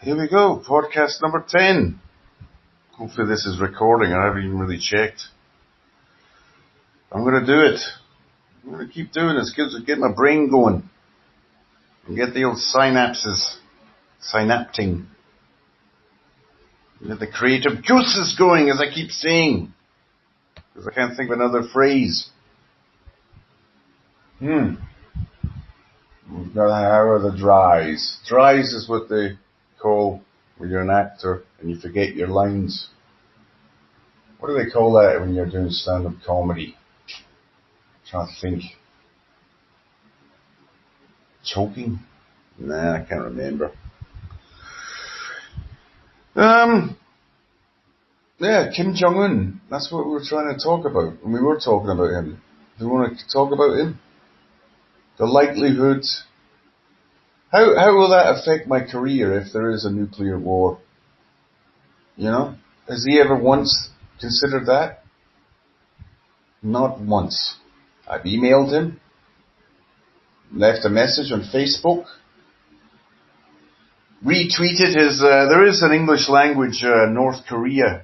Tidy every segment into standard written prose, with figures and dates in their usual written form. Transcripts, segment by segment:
Here we go, podcast number 10. Hopefully this is recording. I haven't even really checked. I'm going to do it. I'm going to keep doing this. Get my brain going. And get the old synapses synapting. Get the creative juices going, as I keep saying. Because I can't think of another phrase. How are the dries? Dries is what they call when you're an actor and you forget your lines. What do they call that when you're doing stand-up comedy? I'm trying to think. Choking? Nah, I can't remember. Yeah, Kim Jong-un. That's what we were trying to talk about. And we were talking about him. Do you want to talk about him? The likelihood. How will that affect my career if there is a nuclear war? You know? Has he ever once considered that? Not once. I've emailed him. Left a message on Facebook. Retweeted his, there is an English language, North Korea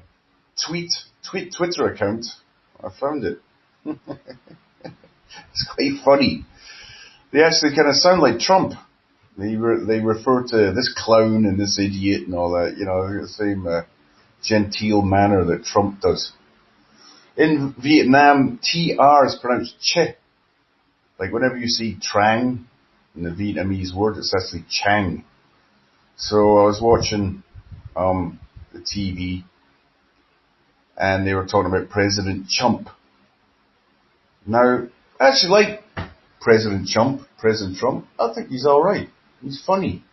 Twitter account. I found it. It's quite funny. They actually kind of sound like Trump. They refer to this clown and this idiot and all that, you know, the same genteel manner that Trump does. In Vietnam, TR is pronounced Che. Like whenever you see Trang in the Vietnamese word, it's actually Chang. So I was watching the TV and they were talking about President Trump. Now, I actually like President Trump. I think he's alright. He's funny.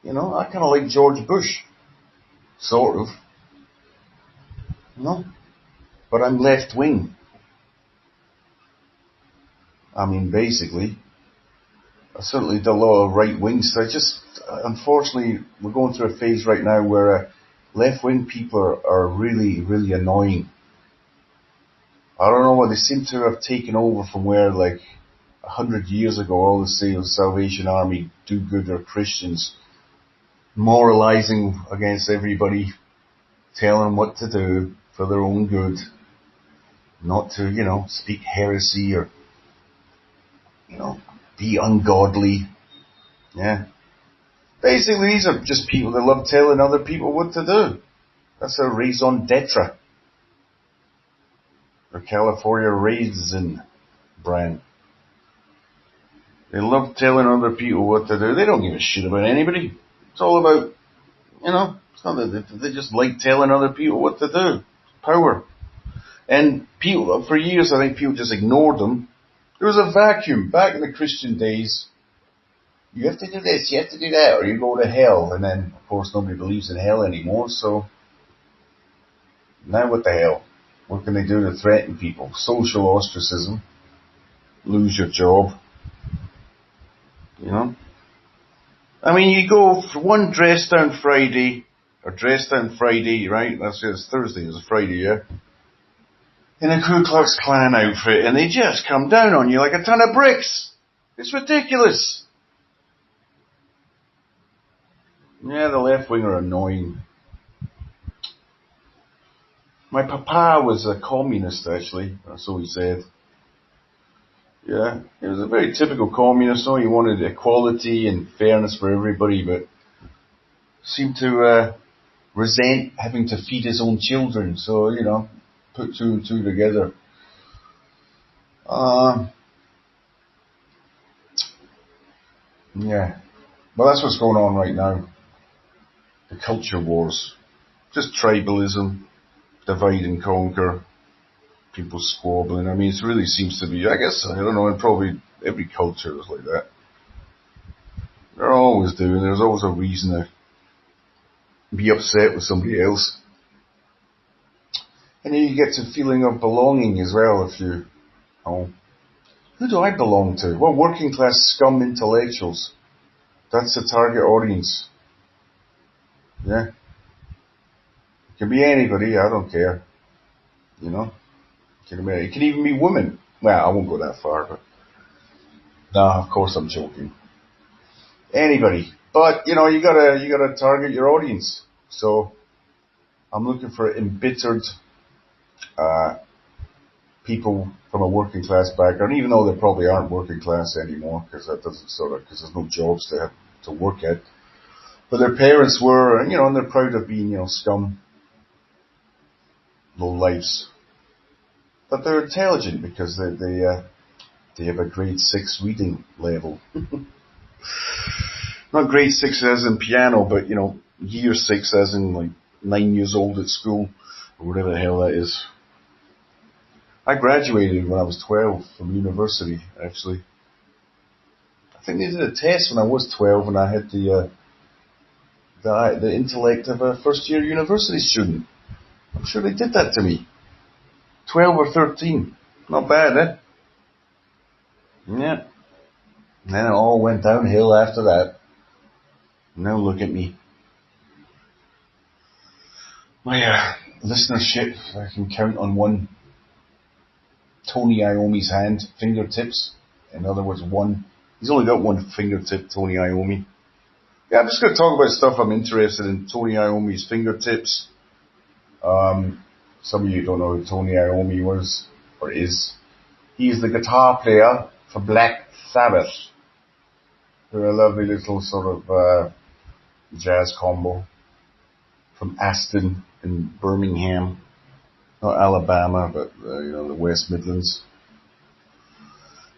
You know, I kind of like George Bush. Sort of. You know? But I'm left wing. I mean, basically. I certainly do a lot of right wing stuff. Unfortunately, we're going through a phase right now where left wing people are really, really annoying. I don't know what they seem to have taken over from where, like, 100 years ago, all the Salvation Army do-gooder Christians moralizing against everybody, telling them what to do for their own good, not to, you know, speak heresy or, you know, be ungodly. Yeah. Basically, these are just people that love telling other people what to do. That's their raison d'etre. Their California Raisin brand. They love telling other people what to do. They don't give a shit about anybody. It's all about, you know, it's not that they just like telling other people what to do. It's power. And people, for years, I think people just ignored them. There was a vacuum back in the Christian days. You have to do this, you have to do that, or you go to hell. And then, of course, nobody believes in hell anymore, so now what the hell? What can they do to threaten people? Social ostracism. Lose your job. You know? I mean, you go for one dress down Friday, right? It's Thursday, it's a Friday, yeah? In a Ku Klux Klan outfit, and they just come down on you like a ton of bricks. It's ridiculous. Yeah, the left wing are annoying. My papa was a communist, actually. That's all he said. Yeah, he was a very typical communist. He wanted equality and fairness for everybody, but seemed to resent having to feed his own children. So, you know, put two and two together. Yeah. Well, that's what's going on right now. The culture wars. Just tribalism, divide and conquer, people squabbling. I mean, it really seems to be, I guess, I don't know, and probably every culture is like that. They're always doing, there's always a reason to be upset with somebody else. And then you get to a feeling of belonging as well if you, who do I belong to? Well, working class scum intellectuals. That's the target audience. Yeah. It can be anybody, I don't care. You know? It can even be women. Well, I won't go that far, but no, of course I'm joking. Anybody. But you gotta target your audience. So I'm looking for embittered uh, people from a working class background, even though they probably aren't working class anymore, because that doesn't because there's no jobs to work at. But their parents were, and they're proud of being, scum, low lives. But they're intelligent because they have a grade 6 reading level. Not grade 6 as in piano, but year 6 as in like 9 years old at school, or whatever the hell that is. I graduated when I was 12 from university, actually. I think they did a test when I was 12 and I had the intellect of a first year university student. I'm sure they did that to me. 12 or 13. Not bad, eh? Yeah. And then it all went downhill after that. Now look at me. My listenership, I can count on one Tony Iommi's hand, fingertips. In other words, one. He's only got one fingertip, Tony Iommi. Yeah, I'm just going to talk about stuff I'm interested in. Tony Iommi's fingertips. Some of you don't know who Tony Iommi was, or is. He's the guitar player for Black Sabbath. They're a lovely little sort of jazz combo from Aston in Birmingham. Not Alabama, but the West Midlands.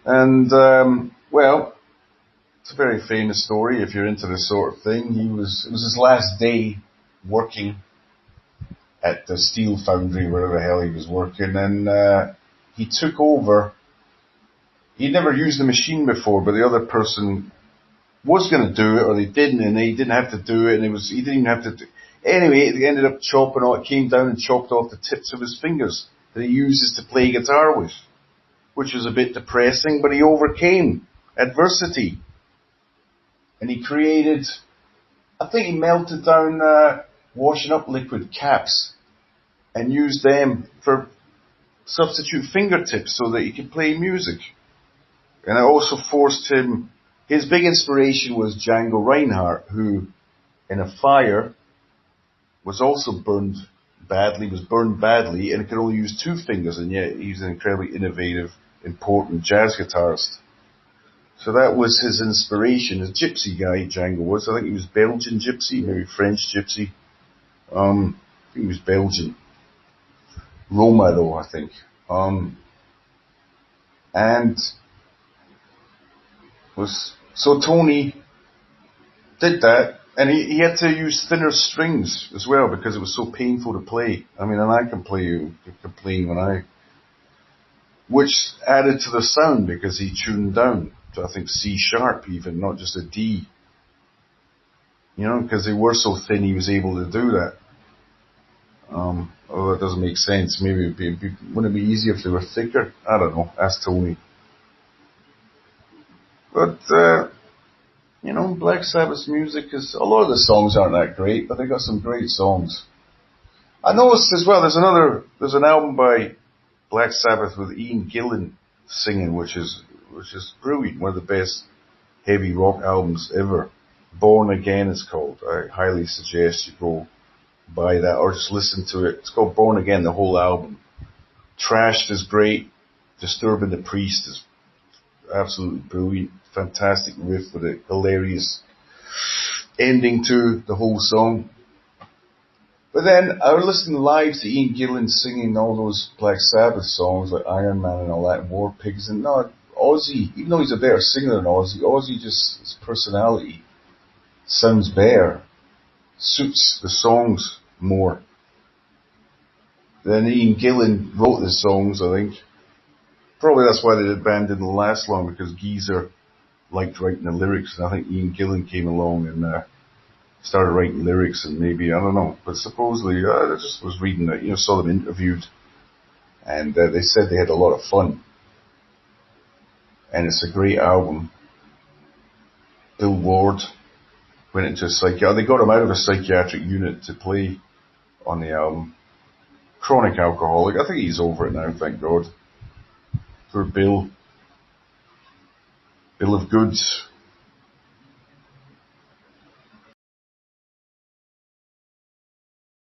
And well, it's a very famous story if you're into this sort of thing. It was his last day working at the steel foundry, wherever the hell he was working, and he took over. He'd never used the machine before, but the other person was going to do it, or they didn't, and he didn't have to do it, and he didn't even have to do. Anyway, they ended up chopping off. It came down and chopped off the tips of his fingers that he uses to play guitar with, which was a bit depressing, but he overcame adversity. And he created, I think he melted down washing up liquid caps and used them for substitute fingertips so that he could play music. And it also forced him, his big inspiration was Django Reinhardt, who in a fire was also burned badly, and he could only use 2 fingers, and yet he's an incredibly innovative, important jazz guitarist. So that was his inspiration. A gypsy guy, Django was. I think he was Belgian gypsy, maybe French gypsy. I think he was Belgian. Roma, though, I think. So Tony did that, and he had to use thinner strings as well because it was so painful to play. I mean, and I can play which added to the sound because he tuned down to, I think, C sharp even, not just a D. Because they were so thin, he was able to do that. Although that doesn't make sense. Maybe wouldn't it be easier if they were thicker? I don't know. Ask Tony. But, Black Sabbath's music a lot of the songs aren't that great, but they got some great songs. I noticed as well, there's an album by Black Sabbath with Ian Gillan singing, which is brilliant. One of the best heavy rock albums ever. Born Again it's called. I highly suggest you go buy that or just listen to it. It's called Born Again, the whole album. Trashed is great. Disturbing the Priest is absolutely brilliant. Fantastic riff with a hilarious ending to the whole song. But then I was listening live to Ian Gillan singing all those Black Sabbath songs like Iron Man and all that, and War Pigs, and Ozzy, even though he's a better singer than Ozzy just, his personality sounds better, suits the songs more. Then Ian Gillan wrote the songs, I think. Probably that's why the band didn't last long, because Geezer liked writing the lyrics, and I think Ian Gillan came along and started writing lyrics, and maybe, I don't know, but supposedly, I just was reading that, saw them interviewed, and they said they had a lot of fun. And it's a great album. Bill Ward went into they got him out of a psychiatric unit to play on the album. Chronic alcoholic. I think he's over it now, thank God. For Bill of Goods.